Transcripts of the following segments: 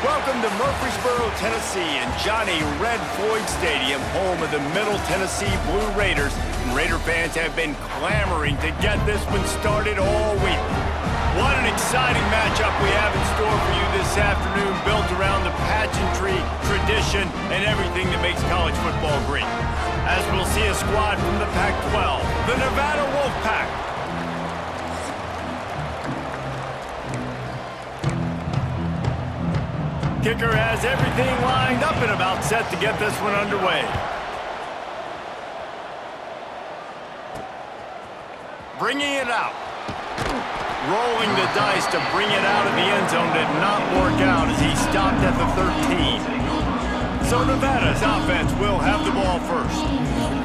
Welcome to Murfreesboro, Tennessee, and Johnny Red Floyd Stadium, home of the Middle Tennessee Blue Raiders. And Raider fans have been clamoring to get this one started all week. What an exciting matchup we have in store for you this afternoon, built around the pageantry, tradition, and everything that makes college football great. As we'll see a squad from the Pac-12, the Nevada Wolfpack. Kicker has everything lined up and about set to get this one underway. Bringing it out. Rolling the dice to bring it out of the end zone did not work out as he stopped at the 13. So Nevada's offense will have the ball first.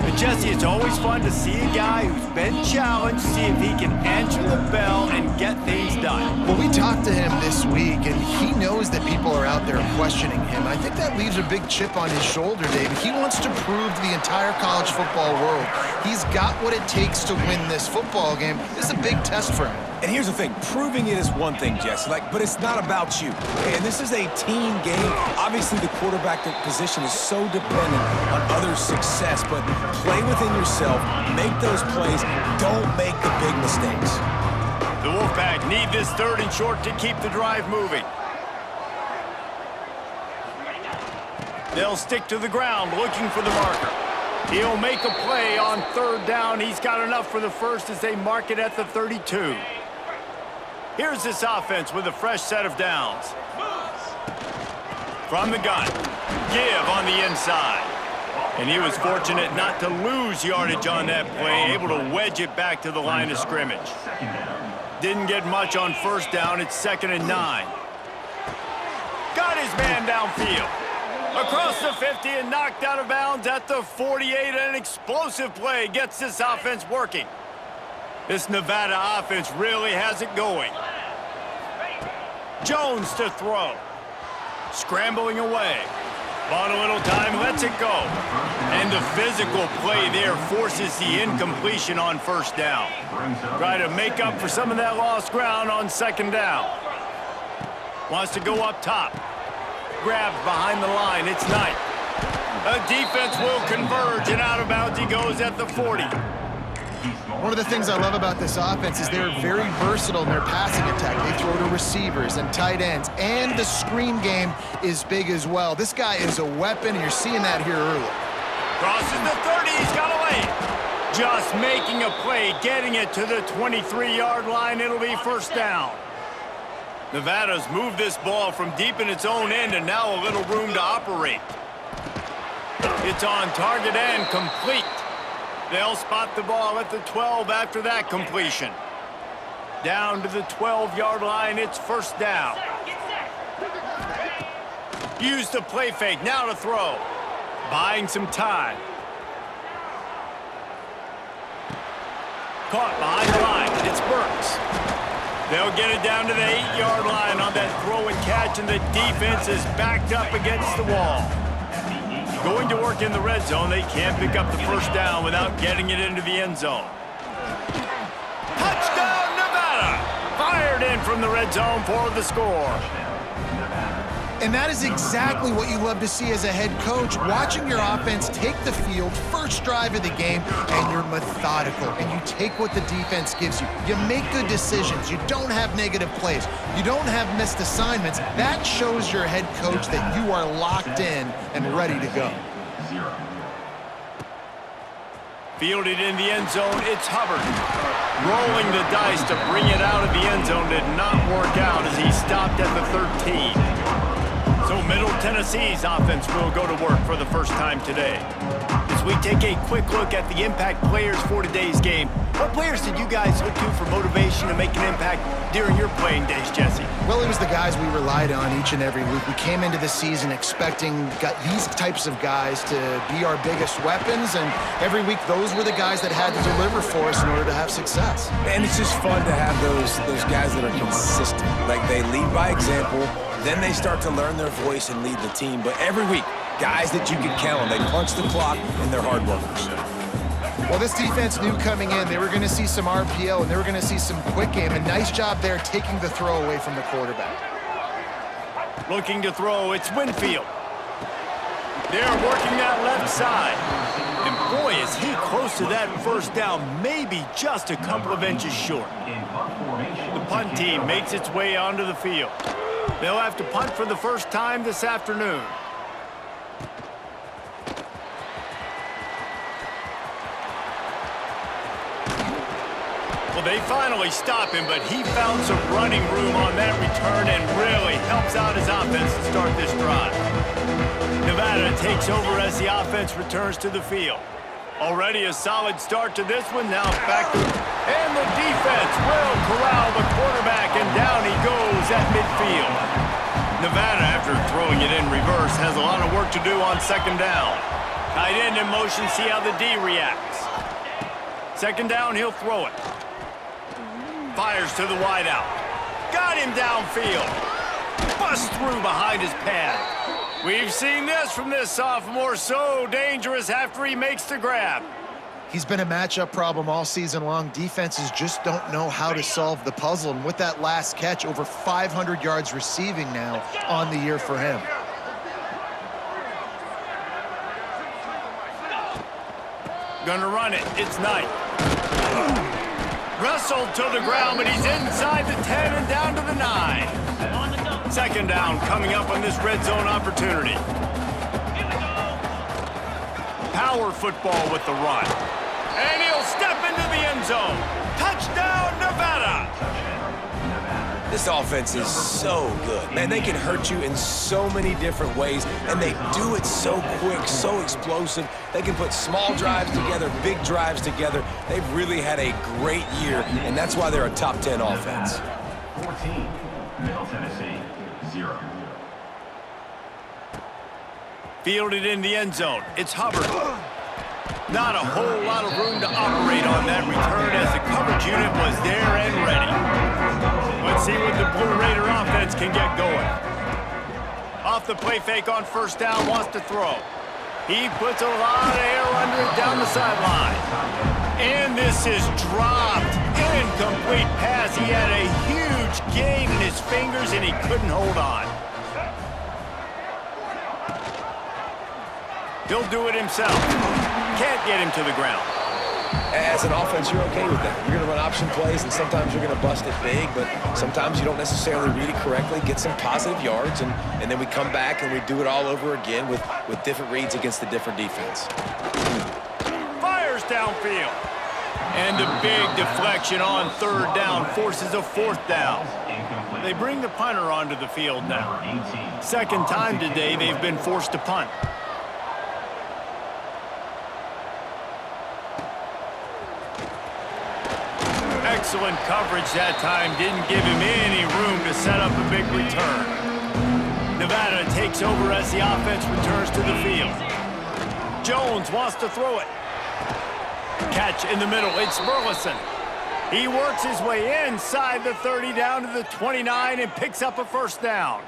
But Jesse, it's always fun to see a guy who's been challenged, see if he can answer the bell and get things done. Well, we talked to him this week, and he knows that people are out there questioning him. I think that leaves a big chip on his shoulder, David. He wants to prove to the entire college football world he's got what it takes to win this football game. This is a big test for him. And here's the thing, proving it is one thing, Jesse, but it's not about you. And this is a team game. Obviously, the quarterback position is so dependent on others' success, but play within yourself, make those plays, don't make the big mistakes. The Wolfpack need this 3rd and short to keep the drive moving. They'll stick to the ground looking for the marker. He'll make a play on 3rd down. He's got enough for the first as they mark it at the 32. Here's this offense with a fresh set of downs. From the gun, give on the inside. And he was fortunate not to lose yardage on that play, able to wedge it back to the line of scrimmage. Didn't get much on 1st down. It's 2nd and 9. Got his man downfield. Across the 50 and knocked out of bounds at the 48. An explosive play gets this offense working. This Nevada offense really has it going. Jones to throw. Scrambling away. Bought a little time, lets it go. And the physical play there forces the incompletion on 1st down. Try to make up for some of that lost ground on 2nd down. Wants to go up top. Grabs behind the line, it's Knight. A defense will converge, and out of bounds he goes at the 40. One of the things I love about this offense is they're very versatile in their passing attack. They throw to receivers and tight ends, and the screen game is big as well. This guy is a weapon, and you're seeing that here early. Crosses the 30, he's got away. Just making a play, getting it to the 23-yard line. It'll be 1st down. Nevada's moved this ball from deep in its own end, and now a little room to operate. It's on target and complete. They'll spot the ball at the 12 after that completion. Down to the 12-yard line, it's 1st down. Use the play fake, now to throw. Buying some time. Caught behind the line, it's Burks. They'll get it down to the 8-yard line on that throw and catch, and the defense is backed up against the wall. Going to work in the red zone, they can't pick up the 1st down without getting it into the end zone. Touchdown, Nevada! Fired in from the red zone for the score. And that is exactly what you love to see as a head coach, watching your offense take the field, 1st drive of the game, and you're methodical, and you take what the defense gives you. You make good decisions. You don't have negative plays. You don't have missed assignments. That shows your head coach that you are locked in and ready to go. Fielded in the end zone, it's Hubbard. Rolling the dice to bring it out of the end zone did not work out as he stopped at the 13. So Middle Tennessee's offense will go to work for the 1st time today. As we take a quick look at the impact players for today's game, what players did you guys look to for motivation to make an impact during your playing days, Jesse? Well, it was the guys we relied on each and every week. We came into the season expecting these types of guys to be our biggest weapons, and every week those were the guys that had to deliver for us in order to have success. And it's just fun to have those guys that are consistent. Like, they lead by example, then they start to learn their voice and lead the team. But every week, guys that you can count on, they punch the clock, and they're hard workers. Well, this defense knew coming in they were going to see some RPO and they were going to see some quick game. A nice job there taking the throw away from the quarterback. Looking to throw, it's Winfield. They're working that left side. And boy, is he close to that first down, maybe just a couple of inches short. The punt team makes its way onto the field. They'll have to punt for the first time this afternoon. Well, they finally stop him, but he found some running room on that return and really helps out his offense to start this drive. Nevada takes over as the offense returns to the field. Already a solid start to this one. Now back to... And the defense will corral the quarterback, and down he goes at midfield. Nevada, after throwing it in reverse, has a lot of work to do on second down. Tight end in motion, see how the D reacts. Second down, he'll throw it. Fires to the wideout. Got him downfield. Bust through behind his pad. We've seen this from this sophomore, so dangerous after he makes the grab. He's been a matchup problem all season long. Defenses just don't know how to solve the puzzle. And with that last catch, over 500 yards receiving now on the year for him. Gonna run it. It's Knight. Wrestled to the ground, but he's inside the 10 and down to the 9. Second down coming up on this red zone opportunity. Power football with the run. And he'll step into the end zone. Touchdown, Nevada! This offense is so good. Man, they can hurt you in so many different ways, and they do it so quick, so explosive. They can put small drives together, big drives together. They've really had a great year, and that's why they're a top 10 offense. 14, Middle Tennessee, 0. Fielded in the end zone. It's Hubbard. Not a whole lot of room to operate on that return as the coverage unit was there and ready. Let's see what the Blue Raider offense can get going. Off the play fake on first down, wants to throw. He puts a lot of air under it down the sideline. And this is dropped. Incomplete pass. He had a huge gain in his fingers and he couldn't hold on. He'll do it himself. Can't get him to the ground. As an offense, you're okay with that. You're going to run option plays, and sometimes you're going to bust it big, but sometimes you don't necessarily read it correctly, get some positive yards, and then we come back and we do it all over again with different reads against the different defense. Fires downfield. And a big deflection on third down forces a fourth down. They bring the punter onto the field now. Second time today they've been forced to punt. Excellent coverage that time. Didn't give him any room to set up a big return. Nevada takes over as the offense returns to the field. Jones wants to throw it. Catch in the middle. It's Burleson. He works his way inside the 30 down to the 29 and picks up a first down.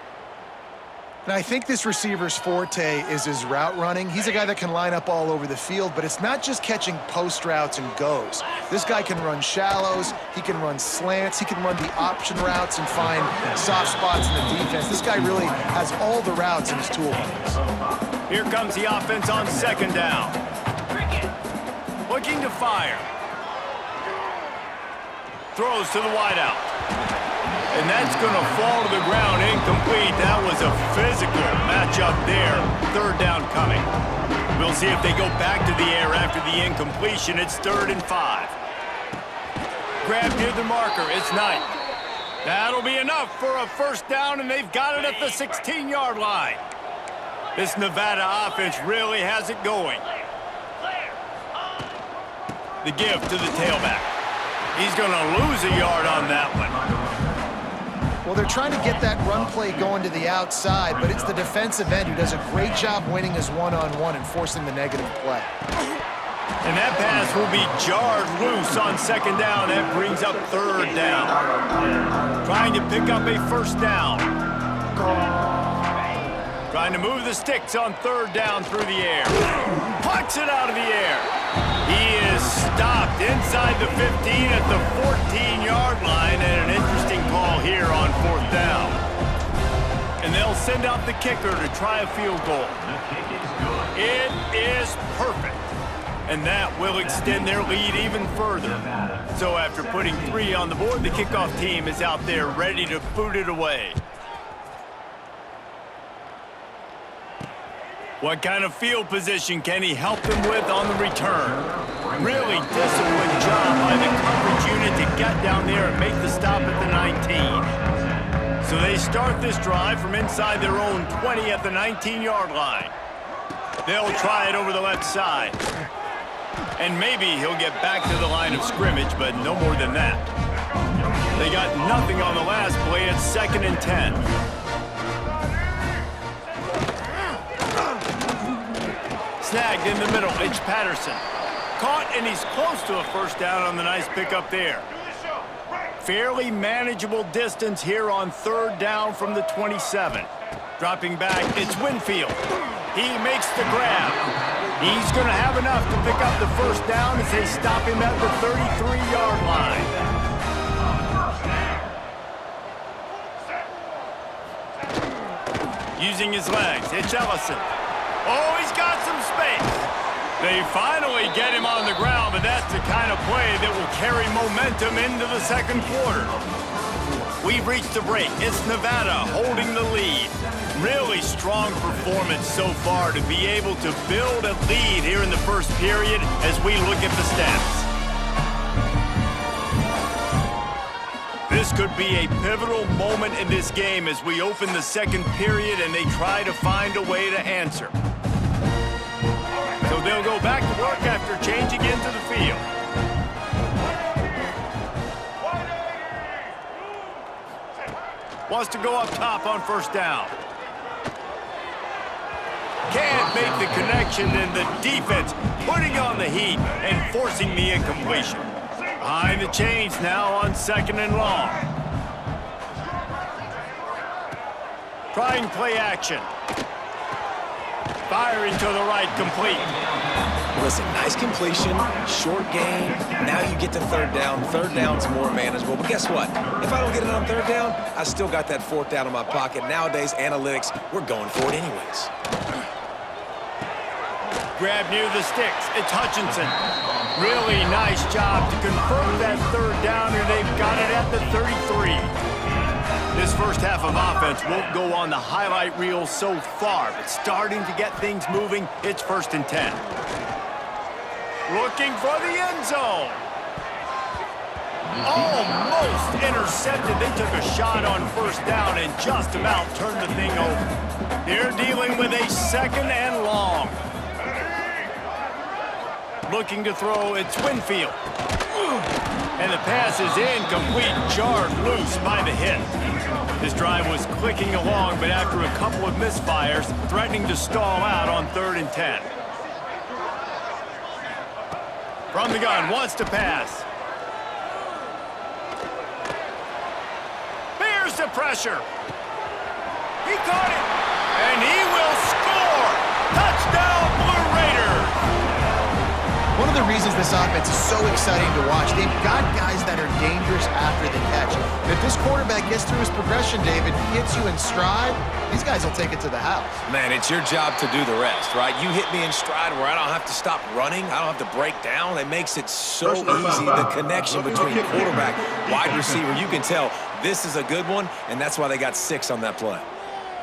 And I think this receiver's forte is his route running. He's a guy that can line up all over the field, but it's not just catching post routes and goes. This guy can run shallows, he can run slants, he can run the option routes and find soft spots in the defense. This guy really has all the routes in his toolbox. Here comes the offense on second down. Looking to fire. Throws to the wideout. And that's going to fall to the ground incomplete. That was a physical matchup there. Third down coming. We'll see if they go back to the air after the incompletion. It's 3rd and 5. Grab near the marker. It's Knight. That'll be enough for a first down, and they've got it at the 16-yard line. This Nevada offense really has it going. The give to the tailback. He's going to lose a yard on that one. Well, they're trying to get that run play going to the outside, but it's the defensive end who does a great job winning his one-on-one and forcing the negative play. And that pass will be jarred loose on second down. That brings up third down. Trying to pick up a first down. Trying to move the sticks on third down through the air. Pucks it out of the air. He is stopped inside the 15 at the 14-yard line, and an interesting call here on fourth down. And they'll send out the kicker to try a field goal. The kick is good. It is perfect. And that will extend their lead even further. So after putting 3 on the board, the kickoff team is out there ready to boot it away. What kind of field position can he help them with on the return? Really disciplined job by the coverage unit to get down there and make the stop at the 19. So they start this drive from inside their own 20 at the 19-yard line. They'll try it over the left side. And maybe he'll get back to the line of scrimmage, but no more than that. They got nothing on the last play. It's 2nd and 10. Snagged in the middle. It's Patterson. Caught, and he's close to a first down on the nice pickup there. Fairly manageable distance here on 3rd down from the 27. Dropping back, it's Winfield. He makes the grab. He's going to have enough to pick up the first down as they stop him at the 33-yard line. Using his legs, it's Ellison. Oh, he's got some space. They finally get him on the ground, but that's the kind of play that will carry momentum into the 2nd quarter. We've reached the break. It's Nevada holding the lead. Really strong performance so far to be able to build a lead here in the 1st period as we look at the stats. This could be a pivotal moment in this game as we open the 2nd period and they try to find a way to answer. So they'll go back to work after changing into the field. Wants to go up top on 1st down. Can't make the connection, and the defense putting on the heat and forcing the incompletion. Behind the chains now on 2nd and long. Trying play action. Firing to the right, complete. Listen, nice completion, short game. Now you get to 3rd down. 3rd down's more manageable. But guess what? If I don't get it on 3rd down, I still got that 4th down in my pocket. Nowadays, analytics, we're going for it anyways. Grab near the sticks. It's Hutchinson. Really nice job to convert that 3rd down, and they've got it at the 33. This first half of offense won't go on the highlight reel so far, but starting to get things moving, it's 1st and 10. Looking for the end zone. Almost intercepted. They took a shot on 1st down and just about turned the thing over. They're dealing with a 2nd and long. Looking to throw, it's Winfield. And the pass is incomplete, jarred loose by the hit. This drive was clicking along, but after a couple of misfires, threatening to stall out on 3rd and 10. From the gun, wants to pass. Bears the pressure. He caught it, and he will score. Touchdown, Blue Raiders. One of the reasons this offense is so exciting to watch, they've got guys that are dangerous after the catch. And if this quarterback gets through his progression, David, hits you in stride, these guys will take it to the house. Man, it's your job to do the rest, right? You hit me in stride where I don't have to stop running. I don't have to break down. It makes it so easy, the connection between quarterback, wide receiver. You can tell this is a good one, and that's why they got 6 on that play.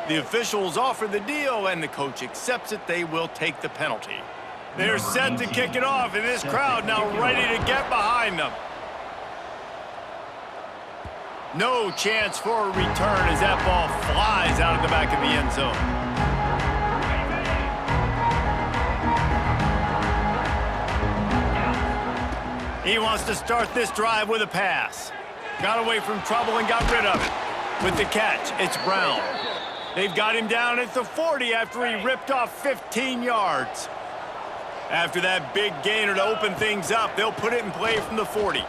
The officials offer the deal, and the coach accepts it. They will take the penalty. They're set to kick it off, and this crowd now ready to get behind them. No chance for a return as that ball flies out of the back of the end zone. He wants to start this drive with a pass. Got away from trouble and got rid of it. With the catch, it's Brown. They've got him down at the 40 after he ripped off 15 yards. After that big gainer to open things up, they'll put it in play from the 40.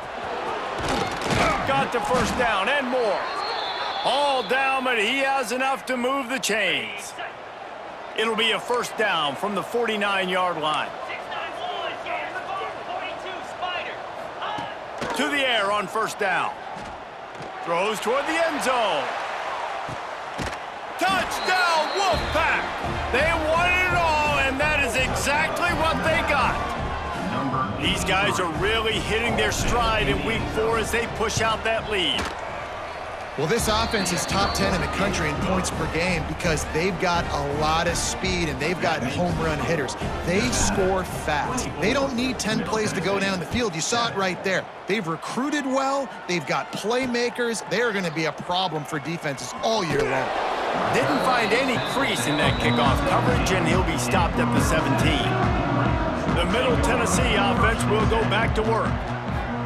Got the first down and more. All down, but he has enough to move the chains. It'll be a first down from the 49-yard line. To the air on first down. Throws toward the end zone. Touchdown, Wolfpack! They wanted it all, and that is exactly what they got. These guys are really hitting their stride in week 4 as they push out that lead. Well, this offense is top 10 in the country in points per game because they've got a lot of speed and they've got home run hitters. They score fast. They don't need 10 plays to go down the field. You saw it right there. They've recruited well. They've got playmakers. They're going to be a problem for defenses all year long. Didn't find any crease in that kickoff coverage, and he'll be stopped at the 17. The Middle Tennessee offense will go back to work.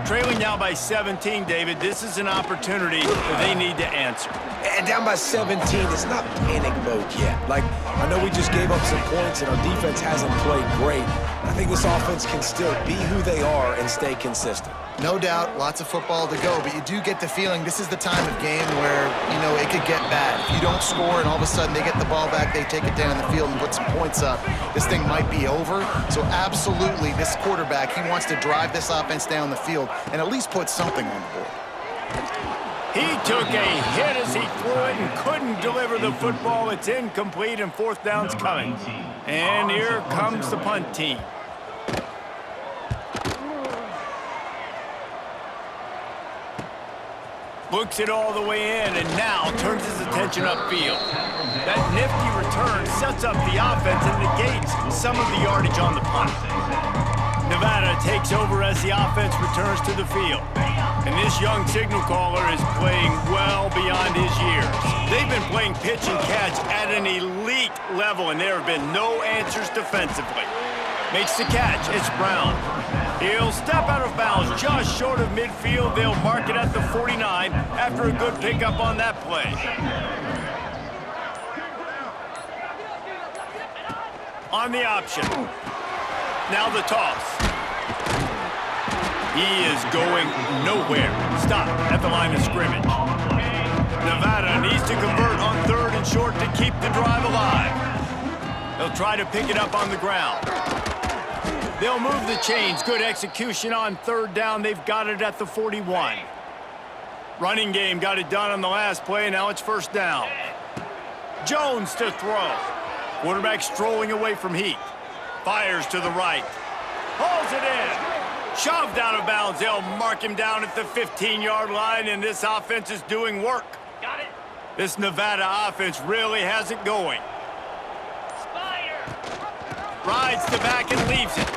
Trailing now by 17, David, this is an opportunity that they need to answer. And down by 17, it's not panic mode yet. Like, I know we just gave up some points and our defense hasn't played great. I think this offense can still be who they are and stay consistent. No doubt, lots of football to go, but you do get the feeling this is the time of game where, you know, it could get bad. If you don't score and all of a sudden they get the ball back, they take it down the field and put some points up, this thing might be over. So absolutely, this quarterback, he wants to drive this offense down the field and at least put something on the board. He took a hit as he threw it and couldn't deliver the football. It's incomplete and 4th down's coming. And here comes the punt team. Looks it all the way in and now turns his attention upfield. That nifty return sets up the offense and negates some of the yardage on the punt. Nevada takes over as the offense returns to the field. And this young signal caller is playing well beyond his years. They've been playing pitch and catch at an elite level, and there have been no answers defensively. Makes the catch. It's Brown. He'll step out of bounds just short of midfield. They'll mark it at the 49 after a good pickup on that play. On the option. Now the toss. He is going nowhere. Stop at the line of scrimmage. Nevada needs to convert on 3rd and short to keep the drive alive. They'll try to pick it up on the ground. They'll move the chains. Good execution on 3rd down. They've got it at the 41. Running game got it done on the last play. Now it's 1st down. Jones to throw. Quarterback strolling away from Heath. Fires to the right. Hauls it in. Shoved out of bounds. They'll mark him down at the 15-yard line, and this offense is doing work. Got it. This Nevada offense really has it going. Rides to back and leaves it.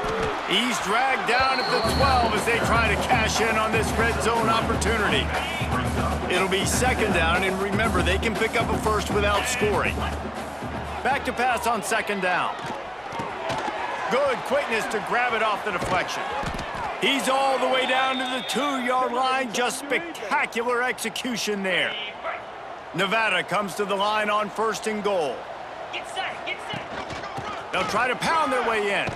He's dragged down at the 12 as they try to cash in on this red zone opportunity. It'll be 2nd down, and remember, they can pick up a first without scoring. Back to pass on 2nd down. Good quickness to grab it off the deflection. He's all the way down to the 2-yard line. Just spectacular execution there. Nevada comes to the line on 1st and goal. Get set, get set. They'll try to pound their way in.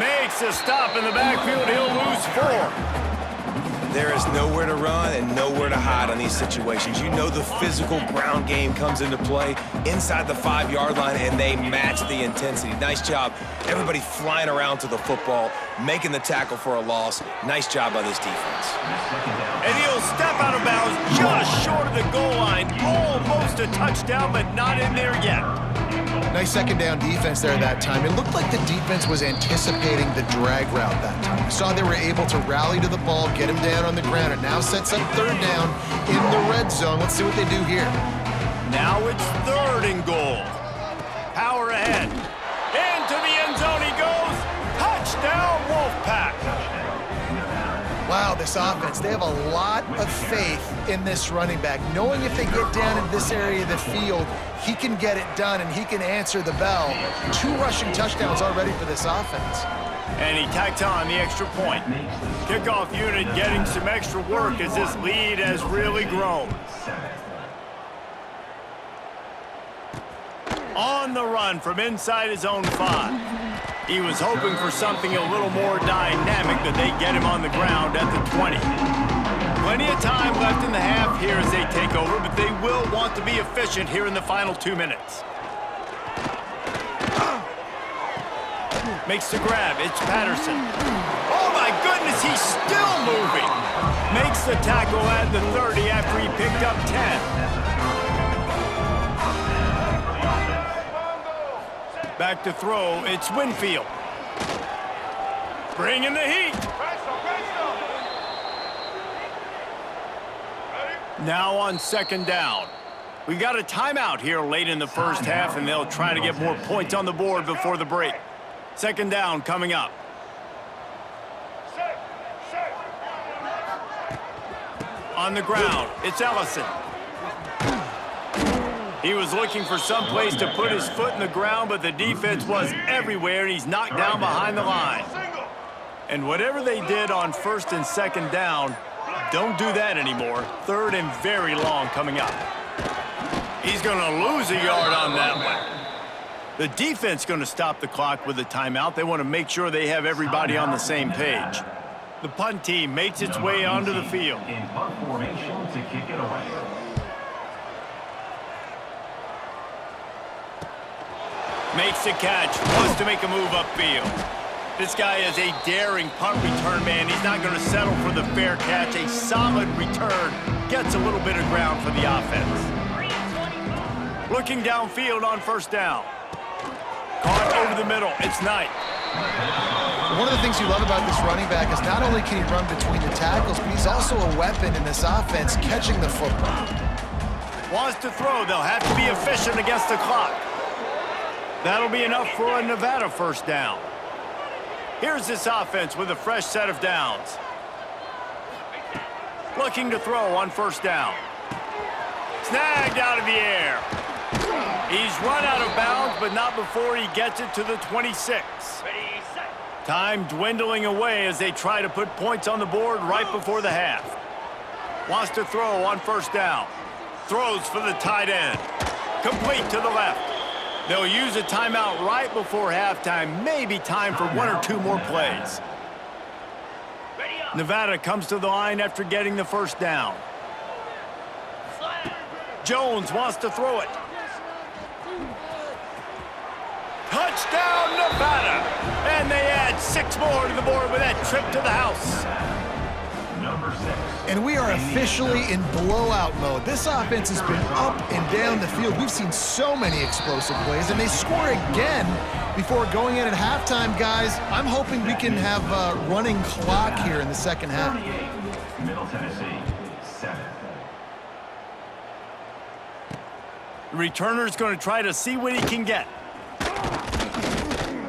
Makes a stop in the backfield. He'll lose 4. There is nowhere to run and nowhere to hide on these situations. You know the physical ground game comes into play inside the 5-yard line, and they match the intensity. Nice job. Everybody flying around to the football, making the tackle for a loss. Nice job by this defense. And he'll step out of bounds just short of the goal line. Almost a touchdown, but not in there yet. Nice 2nd down defense there that time. It looked like the defense was anticipating the drag route that time. You saw they were able to rally to the ball, get him down on the ground. It now sets up 3rd down in the red zone. Let's see what they do here. Now it's 3rd and goal. Power ahead. Into the end zone he goes. Touchdown, Wolfpack. Wow, this offense, they have a lot of faith in this running back, knowing if they get down in this area of the field, he can get it done and he can answer the bell. 2 rushing touchdowns already for this offense. And he tacks on the extra point. Kickoff unit getting some extra work as this lead has really grown. On the run from inside his own 5. He was hoping for something a little more dynamic, but they get him on the ground at the 20. Plenty of time left in the half here as they take over, but they will want to be efficient here in the final 2 minutes. Makes the grab. It's Patterson. Oh, my goodness, he's still moving. Makes the tackle at the 30 after he picked up 10. Back to throw, it's Winfield. Bringing the heat. Now on second down. We got a timeout here late in the first half, and they'll try to get more points on the board before the break. Second down coming up. On the ground, it's Ellison. He was looking for some place to put his foot in the ground, but the defense was everywhere, and he's knocked down behind the line. And whatever they did on first and second down, don't do that anymore. Third and very long coming up. He's going to lose a yard on that one. The defense going to stop the clock with a timeout. They want to make sure they have everybody on the same page. The punt team makes its way onto the field. In punt formation to kick it away. Makes the catch, wants to make a move upfield. This guy is a daring punt return man. He's not going to settle for the fair catch. A solid return gets a little bit of ground for the offense. Looking downfield on first down. Caught over the middle. It's Knight. One of the things you love about this running back is not only can he run between the tackles, but he's also a weapon in this offense catching the football. Wants to throw. They'll have to be efficient against the clock. That'll be enough for a Nevada first down. Here's this offense with a fresh set of downs. Looking to throw on first down. Snagged out of the air. He's run out of bounds, but not before he gets it to the 26. Time dwindling away as they try to put points on the board right before the half. Wants to throw on first down. Throws for the tight end. Complete to the left. They'll use a timeout right before halftime. Maybe time for one or two more plays. Nevada comes to the line after getting the first down. Jones wants to throw it. Touchdown, Nevada! And they add 6 more to the board with that trip to the house. Number 6. And we are officially in blowout mode. This offense has been up and down the field. We've seen so many explosive plays, and they score again before going in at halftime, guys. I'm hoping we can have a running clock here in the second half. 38. Middle Tennessee, 7. The returner's going to try to see what he can get.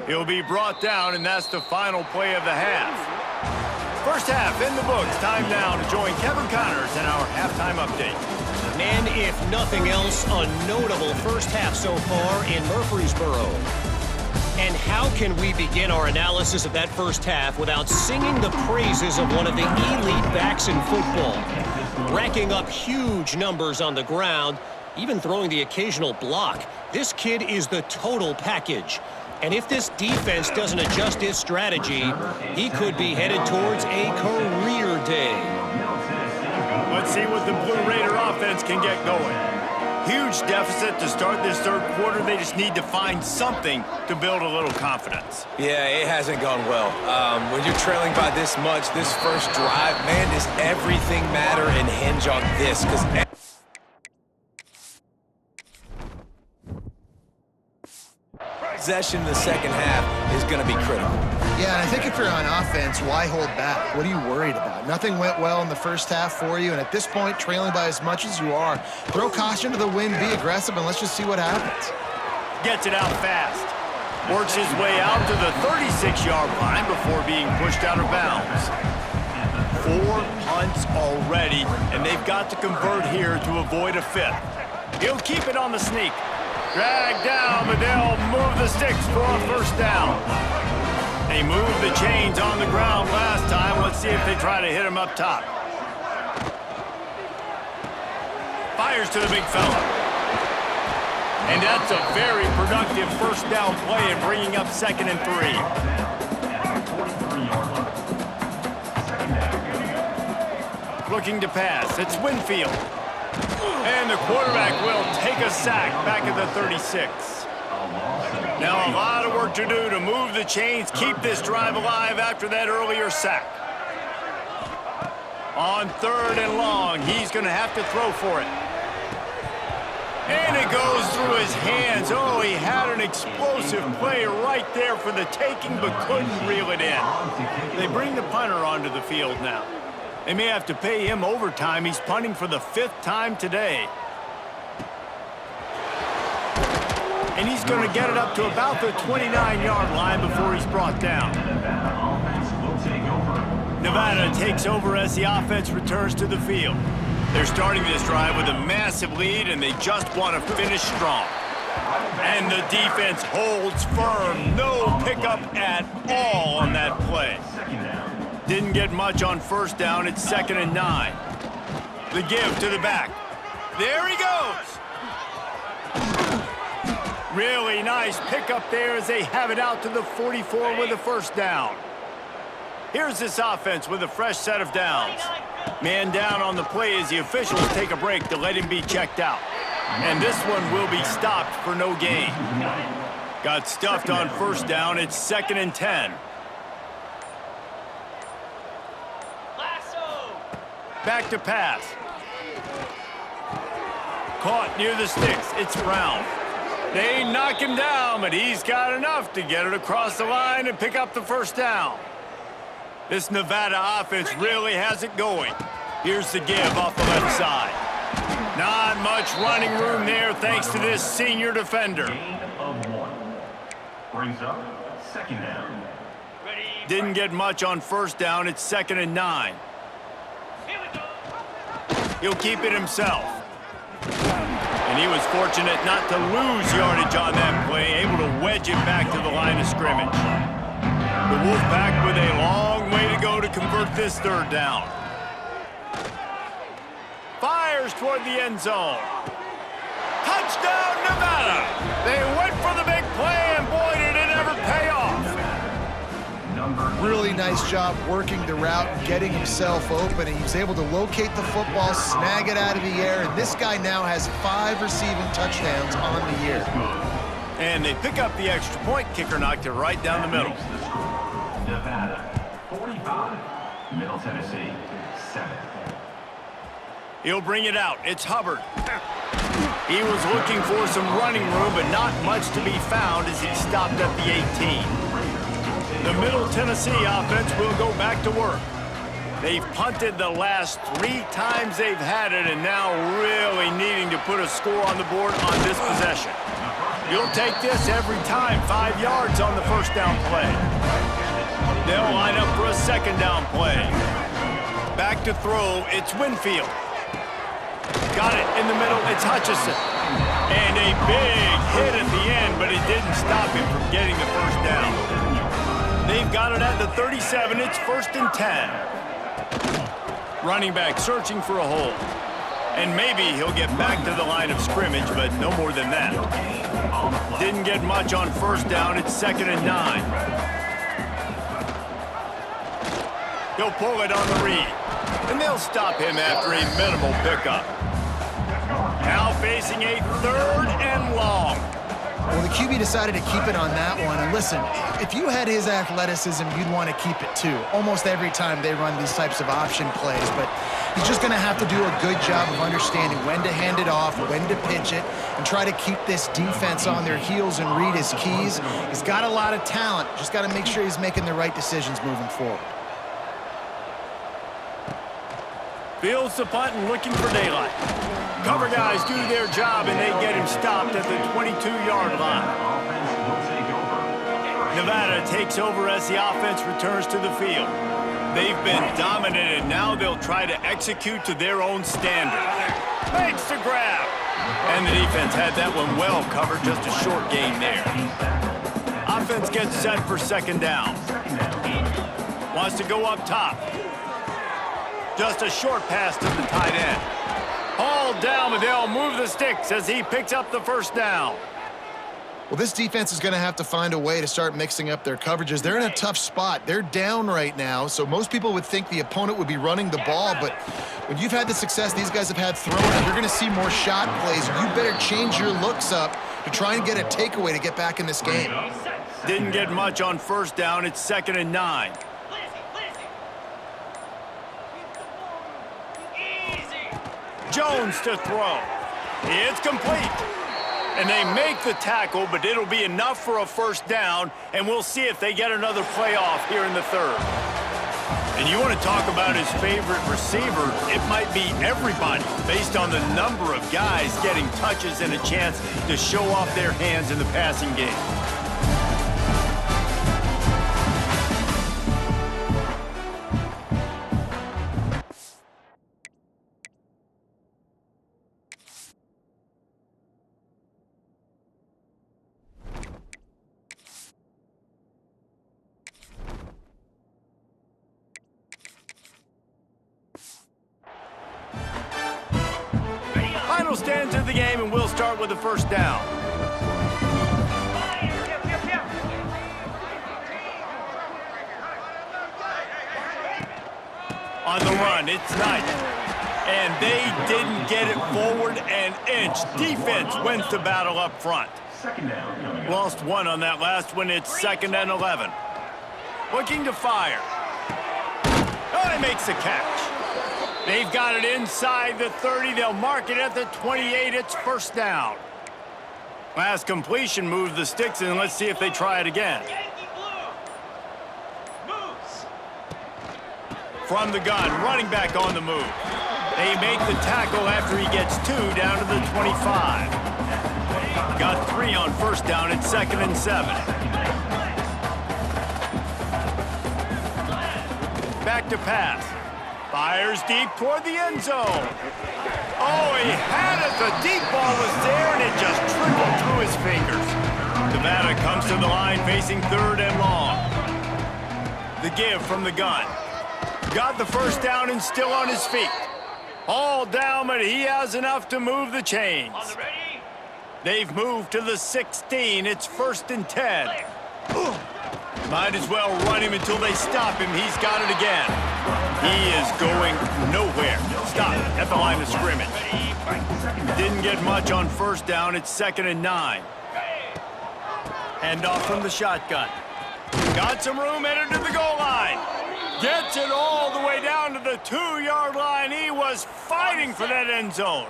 He'll be brought down, and that's the final play of the half. First half in the books. Time now to join Kevin Connors in our halftime update. And if nothing else, a notable first half so far in Murfreesboro. And how can we begin our analysis of that first half without singing the praises of one of the elite backs in football? Racking up huge numbers on the ground, even throwing the occasional block. This kid is the total package. And if this defense doesn't adjust its strategy, he could be headed towards a career day. Let's see what the Blue Raider offense can get going. Huge deficit to start this third quarter. They just need to find something to build a little confidence. Yeah, it hasn't gone well. When you're trailing by this much, this first drive, man, does everything matter and hinge on this? Because possession in the second half is going to be critical. Yeah, and I think if you're on offense, why hold back? What are you worried about? Nothing went well in the first half for you, and at this point, trailing by as much as you are, throw caution to the wind, be aggressive, and let's just see what happens. Gets it out fast. Works his way out to the 36-yard line before being pushed out of bounds. 4 punts already, and they've got to convert here to avoid a 5th. He'll keep it on the sneak. Dragged down, but they'll move the sticks for a first down. They moved the chains on the ground last time. Let's see if they try to hit him up top. Fires to the big fella. And that's a very productive first down play and bringing up 2nd and 3. Looking to pass. It's Winfield. And the quarterback will take a sack back at the 36. Now a lot of work to do to move the chains, keep this drive alive after that earlier sack. On 3rd and long, he's going to have to throw for it. And it goes through his hands. Oh, he had an explosive play right there for the taking, but couldn't reel it in. They bring the punter onto the field now. They may have to pay him overtime. He's punting for the 5th time today. And he's going to get it up to about the 29-yard line before he's brought down. Nevada takes over as the offense returns to the field. They're starting this drive with a massive lead, and they just want to finish strong. And the defense holds firm. No pickup at all on that play. Didn't get much on first down. It's 2nd and 9. The give to the back. There he goes. Really nice pickup there as they have it out to the 44 with a first down. Here's this offense with a fresh set of downs. Man down on the play as the officials take a break to let him be checked out. And this one will be stopped for no gain. Got stuffed on first down. It's 2nd and 10. Back to pass. Caught near the sticks. It's Brown. They knock him down, but he's got enough to get it across the line and pick up the first down. This Nevada offense really has it going. Here's the give off the left side. Not much running room there thanks to this senior defender. Gain of 1. Brings up 2nd down. Didn't get much on first down. It's 2nd and 9. He'll keep it himself. And he was fortunate not to lose yardage on that play, able to wedge it back to the line of scrimmage. The Wolfpack with a long way to go to convert this 3rd down. Fires toward the end zone. Touchdown, Nevada! They went for the big play, and boy, did it ever pay off. Really nice job working the route and getting himself open. And he was able to locate the football, snag it out of the air, and this guy now has 5 receiving touchdowns on the year. And they pick up the extra point. Kicker knocked it right down the middle. Nevada 45, Middle Tennessee 7. He'll bring it out. It's Hubbard. He was looking for some running room, but not much to be found as he stopped at the 18. The Middle Tennessee offense will go back to work. They've punted the last 3 times they've had it, and now really needing to put a score on the board on this possession. You'll take this every time. 5 yards on the first down play. They'll line up for a 2nd down play. Back to throw, it's Winfield. Got it in the middle, it's Hutchison. And a big hit at the end, but it didn't stop him from getting the first down. They've got it at the 37, it's 1st and 10. Running back searching for a hole. And maybe he'll get back to the line of scrimmage, but no more than that. Didn't get much on first down, it's 2nd and 9. He'll pull it on the read. And they'll stop him after a minimal pickup. Now facing a 3rd and long. Well, the QB decided to keep it on that one. And listen, if you had his athleticism, you'd want to keep it too. Almost every time they run these types of option plays. But he's just going to have to do a good job of understanding when to hand it off, when to pitch it, and try to keep this defense on their heels and read his keys. He's got a lot of talent. Just got to make sure he's making the right decisions moving forward. Fields the punt and looking for daylight. Cover guys do their job, and they get him stopped at the 22-yard line. Nevada takes over as the offense returns to the field. They've been dominant, and now they'll try to execute to their own standard. Makes the grab. And the defense had that one well covered, just a short gain there. Offense gets set for 2nd down. Wants to go up top. Just a short pass to the tight end. Hauled down, but they'll move the sticks as he picks up the first down. Well, this defense is going to have to find a way to start mixing up their coverages. They're in a tough spot. They're down right now, so most people would think the opponent would be running the ball, but when you've had the success these guys have had throwing, you're going to see more shot plays. You better change your looks up to try and get a takeaway to get back in this game. Didn't get much on first down. It's 2nd and 9. Jones to throw. It's complete. And they make the tackle, but it'll be enough for a first down, and we'll see if they get another play off here in the third. And you want to talk about his favorite receiver, it might be everybody, based on the number of guys getting touches and a chance to show off their hands in the passing game. Final stands of the game, and we'll start with the first down. On the run, it's Knight. And they didn't get it forward an inch. Defense wins the battle up front. Lost one on that last one. It's 2nd and 11. Looking to fire. Oh, he makes the catch. They've got it inside the 30. They'll mark it at the 28. It's first down. Last completion moved the sticks, and let's see if they try it again. From the gun, running back on the move. They make the tackle after he gets 2 down to the 25. Got 3 on first down. It's 2nd and 7. Back to pass. Fires deep toward the end zone. Oh, he had it. The deep ball was there, and it just trickled through his fingers. Nevada comes to the line facing 3rd and long. The give from the gun. Got the first down and still on his feet. All down, but he has enough to move the chains. They've moved to the 16. It's 1st and 10. Might as well run him until they stop him. He's got it again. He is going nowhere. Stop at the line of scrimmage. Didn't get much on first down. It's 2nd and 9. Hand off from the shotgun. Got some room, headed to the goal line. Gets it all the way down to the 2-yard line. He was fighting for that end zone.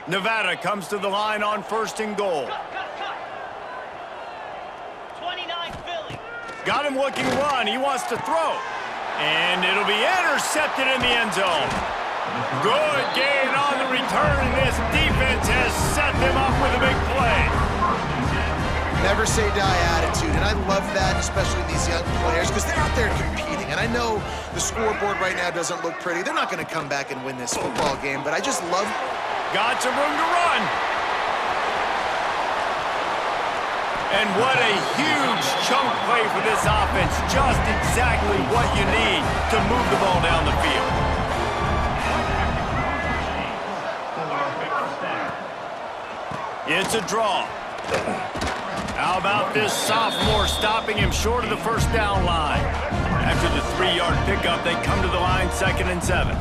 Nevada comes to the line on 1st and goal. 29 Philly. Got him looking run. He wants to throw. And it'll be intercepted in the end zone. Good gain on the return. This defense has set them up with a big play. Never say die attitude, and I love that, especially these young players, because they're out there competing. And I know the scoreboard right now doesn't look pretty. They're not going to come back and win this football game, but I just love... Got some room to run. And what a huge chunk play for this offense. Just exactly what you need to move the ball down the field. It's a draw. How about this sophomore stopping him short of the first down line? After the 3-yard pickup, they come to the line 2nd and 7.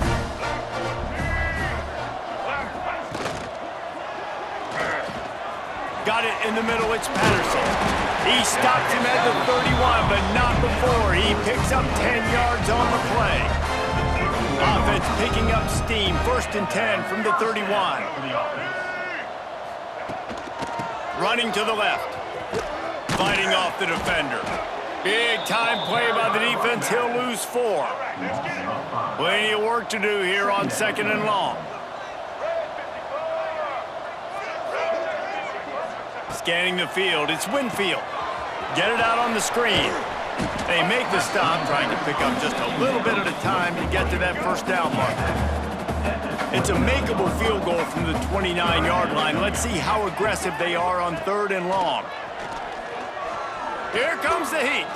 Got it in the middle, it's Patterson. He stopped him at the 31, but not before. He picks up 10 yards on the play. Offense picking up steam, 1st and 10 from the 31. Running to the left. Fighting off the defender. Big time play by the defense. He'll lose 4. Plenty of work to do here on 2nd and long. Scanning the field, it's Winfield. Get it out on the screen. They make the stop, trying to pick up just a little bit at a time to get to that first down mark. It's a makeable field goal from the 29-yard line. Let's see how aggressive they are on 3rd and long. Here comes the heat.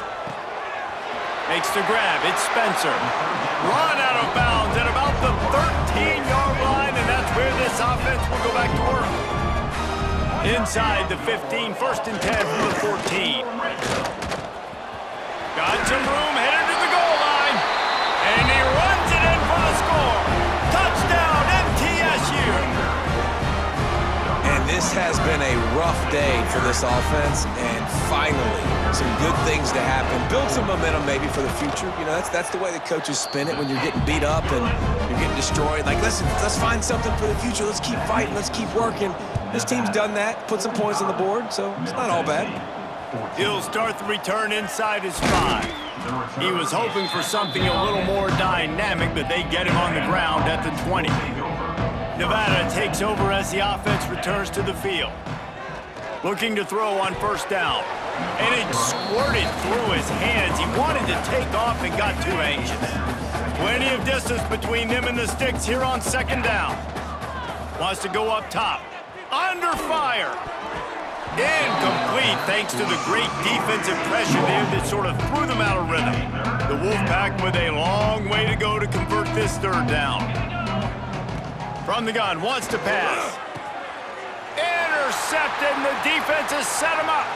Makes the grab, it's Spencer. Run out of bounds at about the 13-yard line, and that's where this offense will go back to work. Inside the 15, 1st and 10 from the 14. Got some room, headed to the goal line. And he runs it in for the score. Touchdown, MTSU. And this has been a rough day for this offense, and finally, some good things to happen, build some momentum maybe for the future. You know, that's the way the coaches spin it when you're getting beat up and you're getting destroyed. Like, listen, let's find something for the future. Let's keep fighting. Let's keep working. This team's done that, put some points on the board, so it's not all bad. He'll start the return inside his 5. He was hoping for something a little more dynamic, but they get him on the ground at the 20. Nevada takes over as the offense returns to the field. Looking to throw on first down. And it squirted through his hands. He wanted to take off and got too anxious. Plenty of distance between them and the sticks here on second down. Wants to go up top. Under fire. Incomplete thanks to the great defensive pressure there that sort of threw them out of rhythm. The Wolfpack with a long way to go to convert this third down. From the gun, wants to pass. Intercepted, and the defense has set him up.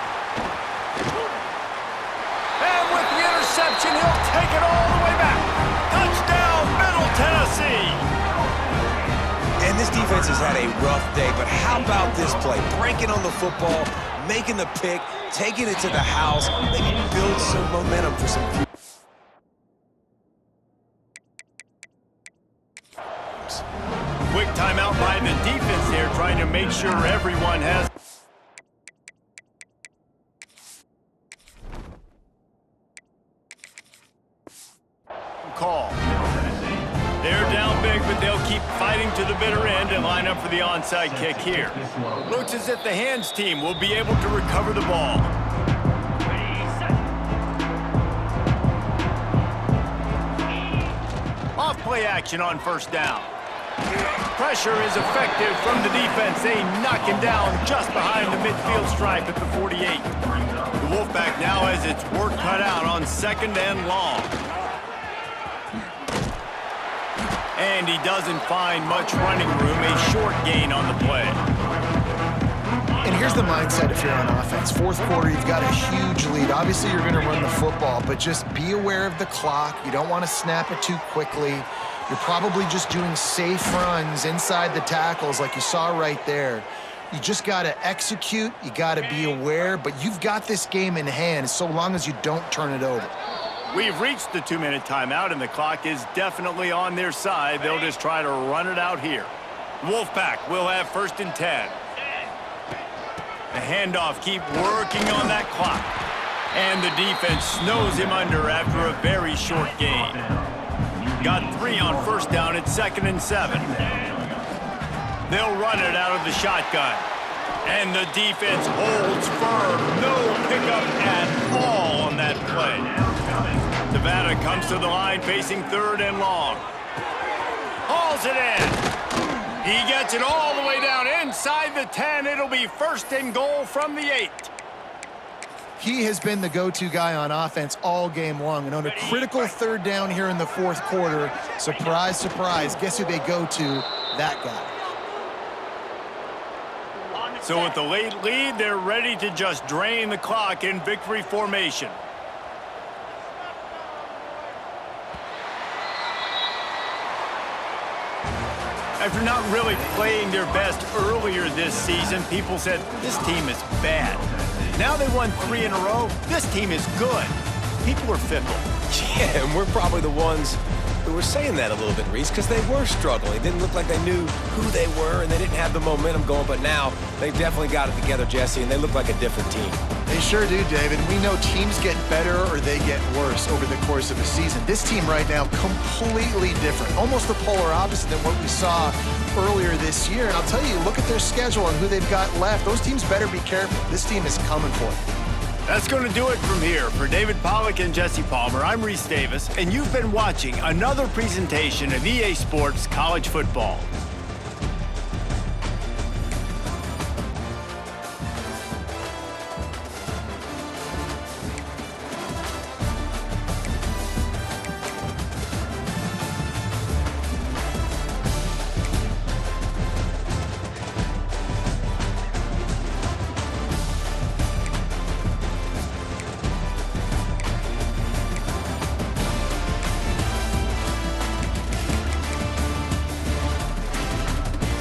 And with the interception, he'll take it all the way back. Touchdown, Middle Tennessee. And this defense has had a rough day, but how about this play? Breaking on the football, making the pick, taking it to the house, maybe build some momentum for some future. Quick timeout by the defense there, trying to make sure everyone has call. They're down big, but they'll keep fighting to the bitter end and line up for the onside kick here. Looks as if the hands team will be able to recover the ball. Off play action on first down. Pressure is effective from the defense. They knock him down just behind the midfield stripe at the 48. The Wolfpack now has its work cut out on second and long. And he doesn't find much running room, a short gain on the play. And here's the mindset if you're on offense. Fourth quarter, you've got a huge lead. Obviously, you're going to run the football, but just be aware of the clock. You don't want to snap it too quickly. You're probably just doing safe runs inside the tackles like you saw right there. You just got to execute. You got to be aware, but you've got this game in hand so long as you don't turn it over. We've reached the 2-minute timeout, and the clock is definitely on their side. They'll just try to run it out here. Wolfpack will have first and 10. The handoff, keep working on that clock. And the defense snows him under after a very short gain. Got 3 on first down at 2nd and 7. They'll run it out of the shotgun. And the defense holds firm. No pickup at all on that play. Nevada comes to the line facing third and long. Hauls it in. He gets it all the way down inside the 10. It'll be first and goal from the 8. He has been the go-to guy on offense all game long. And on a critical third down here in the fourth quarter, surprise, surprise, guess who they go to? That guy. So with the late lead, they're ready to just drain the clock in victory formation. After not really playing their best earlier this season, people said, this team is bad. Now they won 3 in a row. This team is good. People are fickle. Yeah, and we're probably the ones who were saying that a little bit, Reese, because they were struggling. It didn't look like they knew who they were, and they didn't have the momentum going, but now they definitely got it together, Jesse, and they look like a different team. They sure do, David. We know teams get better or they get worse over the course of a season. This team right now, completely different. Almost the polar opposite than what we saw earlier this year. And I'll tell you, look at their schedule and who they've got left. Those teams better be careful. This team is coming for it. That's going to do it from here. For David Pollack and Jesse Palmer, I'm Reese Davis, and you've been watching another presentation of EA Sports College Football.